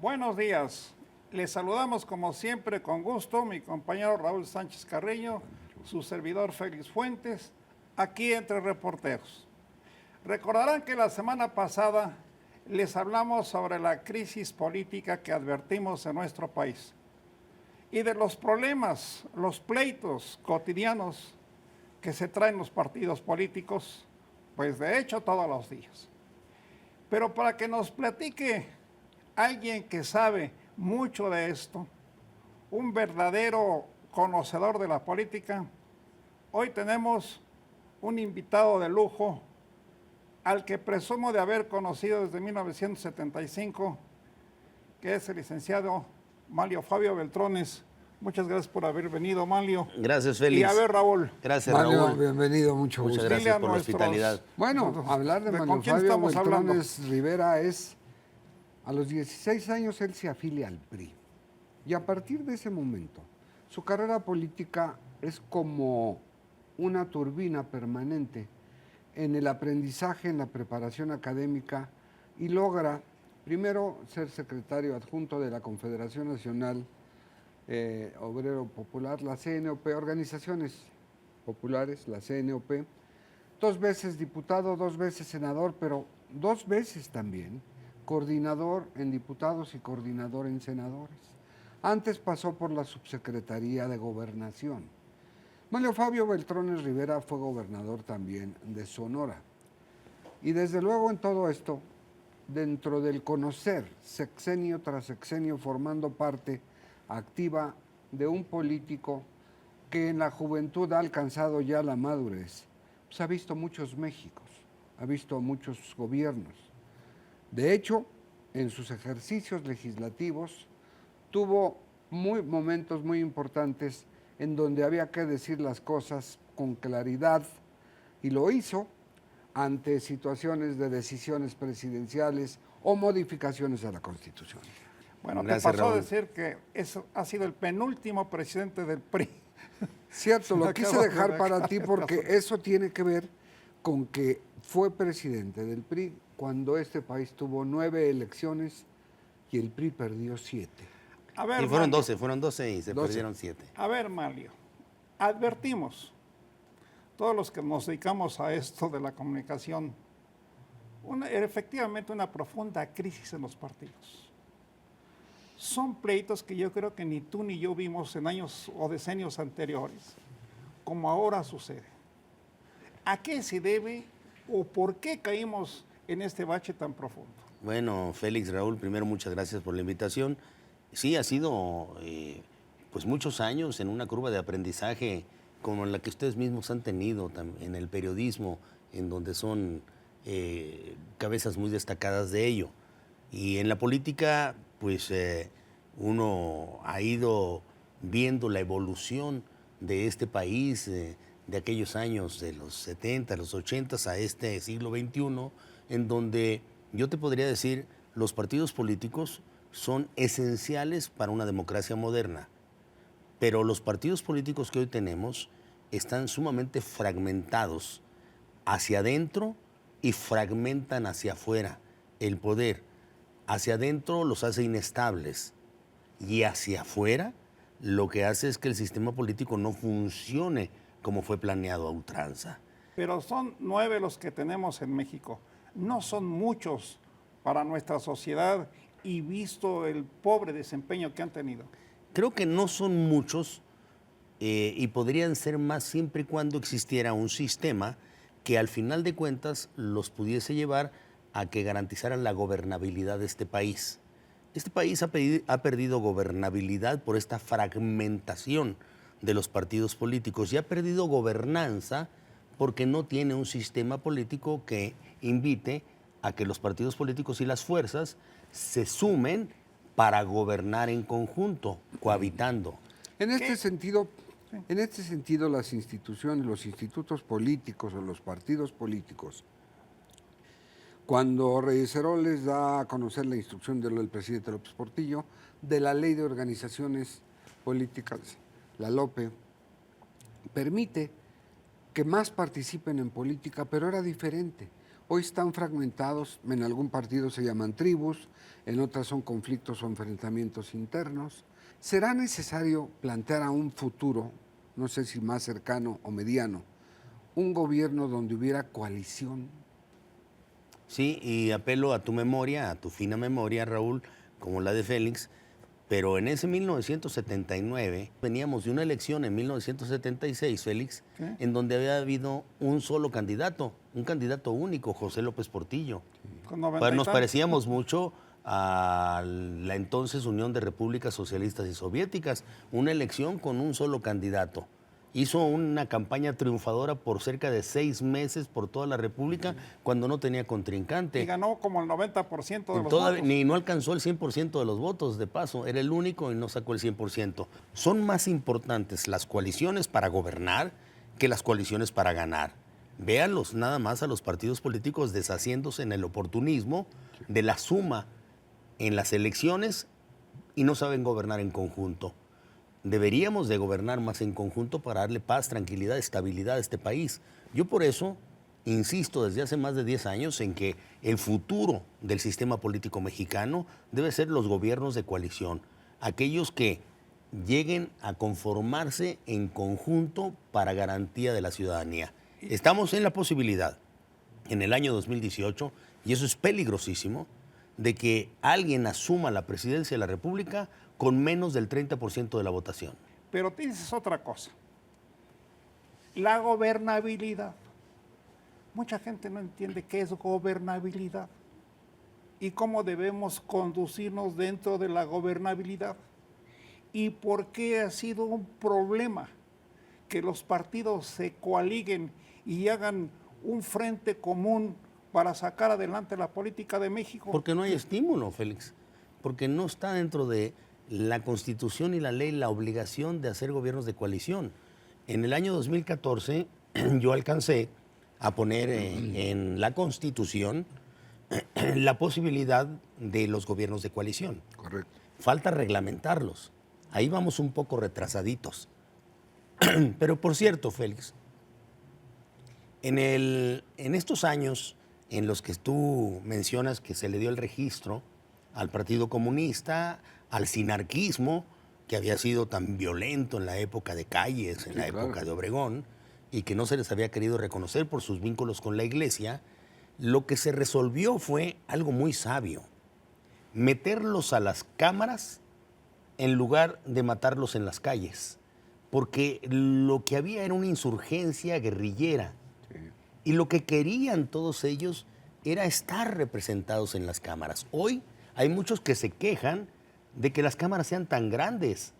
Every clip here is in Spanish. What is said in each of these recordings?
Buenos días. Les saludamos como siempre con gusto mi compañero Raúl Sánchez Carreño, su servidor Félix Fuentes, aquí entre reporteros. Recordarán que la semana pasada les hablamos sobre la crisis política que advertimos en nuestro país y de los problemas, los pleitos cotidianos que se traen los partidos políticos, pues de hecho todos los días. Pero para que nos platique alguien que sabe mucho de esto, un verdadero conocedor de la política, hoy tenemos un invitado de lujo al que presumo de haber conocido desde 1975, que es el licenciado Manlio Fabio Beltrones. Muchas gracias por haber venido, Manlio. Gracias, Félix. Y a ver, Raúl. Gracias, Manlio, Raúl. bienvenido, mucho Muchas gusto. gracias por la hospitalidad. Bueno, hablar de Manlio Fabio Beltrones Rivera es, a los 16 años él se afilia al PRI. Y a partir de ese momento, su carrera política es como una turbina permanente en el aprendizaje, en la preparación académica, y logra primero ser secretario adjunto de la Confederación Nacional Obrero Popular, la CNOP, organizaciones populares, la CNOP, 2 veces diputado, 2 veces senador, pero 2 veces también coordinador en diputados y coordinador en senadores. Antes pasó por la Subsecretaría de Gobernación. Manlio Fabio Beltrones Rivera fue gobernador también de Sonora. Y desde luego en todo esto, dentro del conocer sexenio tras sexenio, formando parte activa de un político que en la juventud ha alcanzado ya la madurez, pues ha visto muchos Méxicos, ha visto muchos gobiernos. De hecho, en sus ejercicios legislativos tuvo momentos muy importantes en donde había que decir las cosas con claridad, y lo hizo ante situaciones de decisiones presidenciales o modificaciones a la Constitución. Bueno, Gracias, te pasó Raúl. a decir que eso ha sido el penúltimo presidente del PRI. Cierto, lo quise dejar para ti porque razón. eso tiene que ver con que fue presidente del PRI cuando este país tuvo 9 elecciones y el PRI perdió 7. A ver, Y fueron Manlio, 12 y se 12. perdieron 7. A ver, Manlio, advertimos, todos los que nos dedicamos a esto de la comunicación, efectivamente una profunda crisis en los partidos. Son pleitos que yo creo que ni tú ni yo vimos en años o decenios anteriores, como ahora sucede. ¿A qué se debe o por qué caímos en este bache tan profundo? Bueno, Félix, Raúl, primero muchas gracias por la invitación. Sí, ha sido pues muchos años en una curva de aprendizaje como la que ustedes mismos han tenido en el periodismo, en donde son cabezas muy destacadas de ello. Y en la política, pues uno ha ido viendo la evolución de este país, de aquellos años de los 70, los 80 a este siglo XXI, en donde yo te podría decir, los partidos políticos son esenciales para una democracia moderna, pero los partidos políticos que hoy tenemos están sumamente fragmentados hacia adentro y fragmentan hacia afuera el poder. Hacia adentro los hace inestables y hacia afuera lo que hace es que el sistema político no funcione como fue planeado a ultranza. Pero son 9 los que tenemos en México. No son muchos para nuestra sociedad y visto el pobre desempeño que han tenido. Creo que no son muchos y podrían ser más siempre y cuando existiera un sistema que al final de cuentas los pudiese llevar a que garantizaran la gobernabilidad de este país. Este país ha perdido gobernabilidad por esta fragmentación de los partidos políticos y ha perdido gobernanza porque no tiene un sistema político que invite a que los partidos políticos y las fuerzas se sumen para gobernar en conjunto, cohabitando. En este sentido, las instituciones, los institutos políticos o los partidos políticos, cuando Reyes Heroles da a conocer la instrucción del presidente López Portillo de la Ley de Organizaciones políticas, la LOPE, permite que más participen en política, pero era diferente. Hoy están fragmentados, en algún partido se llaman tribus, en otras son conflictos o enfrentamientos internos. ¿Será necesario plantear a un futuro, no sé si más cercano o mediano, un gobierno donde hubiera coalición? Sí, y apelo a tu memoria, a tu fina memoria, Raúl, como la de Félix, pero en ese 1979 veníamos de una elección en 1976, Félix, ¿Sí? en donde había habido un solo candidato, un candidato único, José López Portillo. Con 90 Pues y nos tantos. parecíamos mucho a la entonces Unión de Repúblicas Socialistas y Soviéticas, una elección con un solo candidato. Hizo una campaña triunfadora por cerca de 6 meses por toda la República cuando no tenía contrincante. Y ganó como el 90% de los Todavía, votos. ni no alcanzó el 100% de los votos, de paso. Era el único y no sacó el 100%. Son más importantes las coaliciones para gobernar que las coaliciones para ganar. Véanlos nada más a los partidos políticos deshaciéndose en el oportunismo de la suma en las elecciones y no saben gobernar en conjunto. Deberíamos de gobernar más en conjunto para darle paz, tranquilidad, estabilidad a este país. Yo por eso insisto desde hace más de 10 años en que el futuro del sistema político mexicano debe ser los gobiernos de coalición, aquellos que lleguen a conformarse en conjunto para garantía de la ciudadanía. Estamos en la posibilidad, en el año 2018, y eso es peligrosísimo, de que alguien asuma la presidencia de la República con menos del 30% de la votación. Pero te dices otra cosa. La gobernabilidad. Mucha gente no entiende qué es gobernabilidad y cómo debemos conducirnos dentro de la gobernabilidad. Y por qué ha sido un problema que los partidos se coaliguen y hagan un frente común para sacar adelante la política de México. Porque no hay estímulo, Félix. Porque no está dentro de la Constitución y la ley la obligación de hacer gobiernos de coalición. En el año 2014 yo alcancé a poner en la Constitución la posibilidad de los gobiernos de coalición. Correcto. Falta reglamentarlos. Ahí vamos un poco retrasaditos. Pero por cierto, Félix, en estos años en los que tú mencionas que se le dio el registro al Partido Comunista, al sinarquismo, que había sido tan violento en la época de Calles, en la época de Obregón, y que no se les había querido reconocer por sus vínculos con la Iglesia, lo que se resolvió fue algo muy sabio: meterlos a las cámaras en lugar de matarlos en las calles, porque lo que había era una insurgencia guerrillera. Y lo que querían todos ellos era estar representados en las cámaras. Hoy hay muchos que se quejan de que las cámaras sean tan grandes,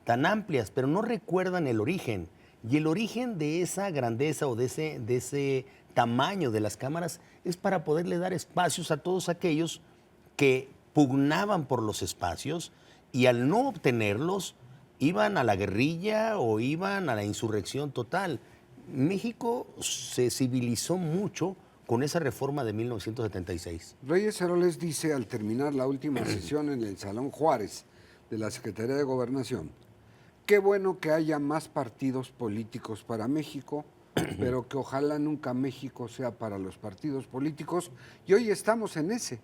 tan amplias, pero no recuerdan el origen. Y el origen de esa grandeza o de ese tamaño de las cámaras es para poderle dar espacios a todos aquellos que pugnaban por los espacios y al no obtenerlos iban a la guerrilla o iban a la insurrección total. México se civilizó mucho con esa reforma de 1976. Reyes Heroles dice, al terminar la última sesión en el Salón Juárez de la Secretaría de Gobernación, qué bueno que haya más partidos políticos para México, pero que ojalá nunca México sea para los partidos políticos. Y hoy estamos en ese.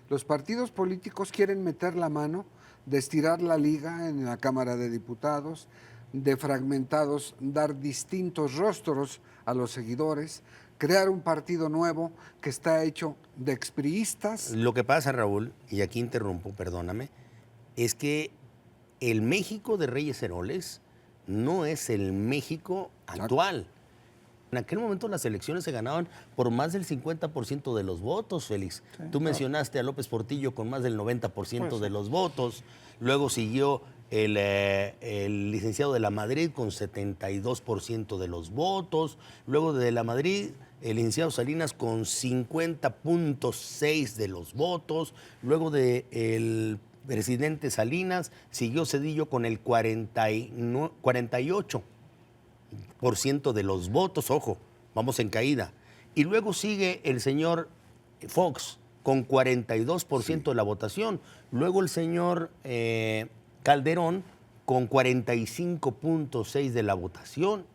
Los partidos políticos quieren meter la mano, de estirar la liga en la Cámara de Diputados, de fragmentados, dar distintos rostros a los seguidores, crear un partido nuevo que está hecho de expriistas. Lo que pasa, Raúl, y aquí interrumpo, perdóname, es que el México de Reyes Heroles no es el México actual. En aquel momento las elecciones se ganaban por más del 50% de los votos, Félix. Sí, Tú mencionaste a López Portillo con más del 90% Pues, de los votos. Luego siguió el licenciado de la Madrid con 72% de los votos. Luego de la Madrid, el licenciado Salinas con 50.6% de los votos. Luego del presidente Salinas siguió Zedillo con el 48% de los votos, ojo, vamos en caída. Y luego sigue el señor Fox con 42% de la votación. Luego el señor Calderón con 45.6 de la votación.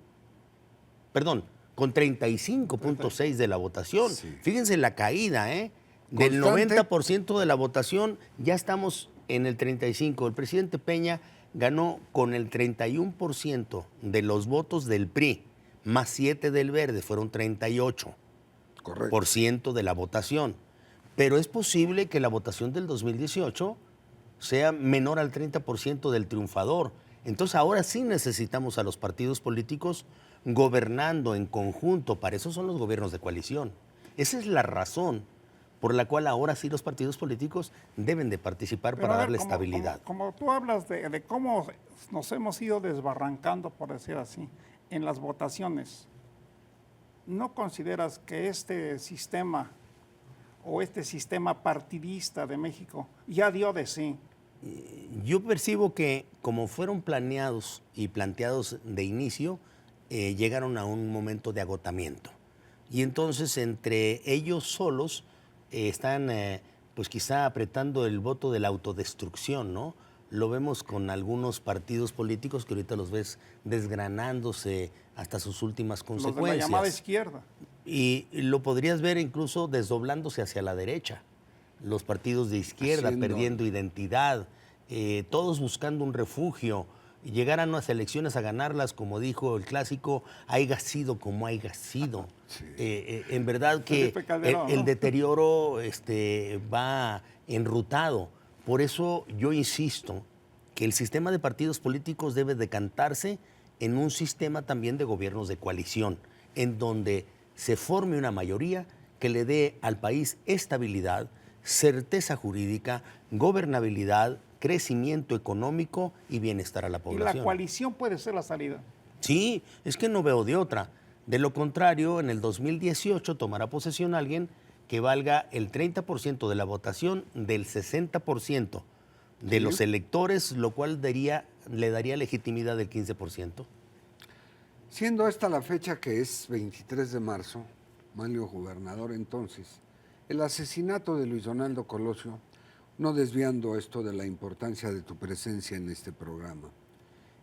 Perdón, con 35.6 de la votación. Sí. Fíjense la caída, ¿eh? Del 90% de la votación, ya estamos en el 35%. El presidente Peña ganó con el 31% de los votos del PRI, más 7 del Verde, fueron 38% de la votación. Pero es posible que la votación del 2018 sea menor al 30% del triunfador. Entonces ahora sí necesitamos a los partidos políticos gobernando en conjunto. Para eso son los gobiernos de coalición. Esa es la razón por la cual ahora sí los partidos políticos deben de participar. Pero para darle estabilidad. Como tú hablas de cómo nos hemos ido desbarrancando, por decir así, en las votaciones, ¿no consideras que este sistema o este sistema partidista de México ya dio de sí? Yo percibo que como fueron planeados y planteados de inicio, llegaron a un momento de agotamiento. Y entonces entre ellos solos están pues quizá apretando el voto de la autodestrucción, ¿no? Lo vemos con algunos partidos políticos que ahorita los ves desgranándose hasta sus últimas consecuencias. Los de la llamada izquierda. Y lo podrías ver incluso desdoblándose hacia la derecha. Los partidos de izquierda perdiendo identidad, todos buscando un refugio. Llegar a unas elecciones a ganarlas, como dijo el clásico, haiga sido como haiga sido. Sí. En verdad que el deterioro va enrutado. Por eso yo insisto que el sistema de partidos políticos debe decantarse en un sistema también de gobiernos de coalición, en donde se forme una mayoría que le dé al país estabilidad, certeza jurídica, gobernabilidad, crecimiento económico y bienestar a la población. ¿Y la coalición puede ser la salida? Sí, es que no veo de otra. De lo contrario, en el 2018 tomará posesión alguien que valga el 30% de la votación del 60% de los electores, lo cual le daría legitimidad del 15%. Siendo esta la fecha que es 23 de marzo, Manlio gobernador entonces, el asesinato de Luis Donaldo Colosio, no desviando esto de la importancia de tu presencia en este programa,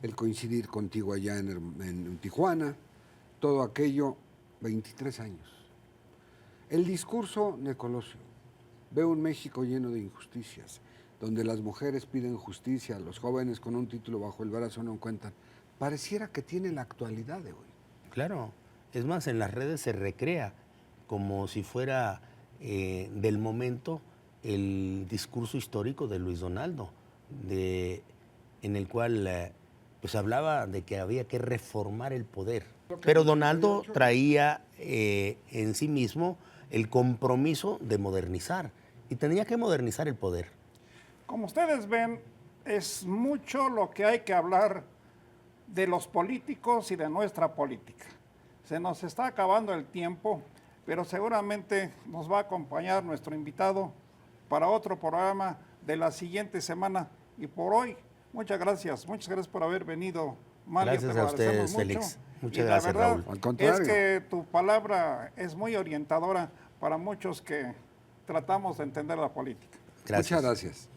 el coincidir contigo allá en Tijuana, todo aquello, 23 años. El discurso de Colosio, veo un México lleno de injusticias, donde las mujeres piden justicia, los jóvenes con un título bajo el brazo no cuentan. Pareciera que tiene la actualidad de hoy. Claro, es más, en las redes se recrea como si fuera del momento el discurso histórico de Luis Donaldo, en el cual pues hablaba de que había que reformar el poder. Pero Donaldo traía en sí mismo el compromiso de modernizar y tenía que modernizar el poder. Como ustedes ven, es mucho lo que hay que hablar de los políticos y de nuestra política. Se nos está acabando el tiempo, pero seguramente nos va a acompañar nuestro invitado para otro programa de la siguiente semana. Y por hoy, muchas gracias por haber venido, Manlio. Gracias a ustedes, Félix. Muchas gracias, Raúl. Al contrario. Es que tu palabra es muy orientadora para muchos que tratamos de entender la política. Gracias. Muchas gracias.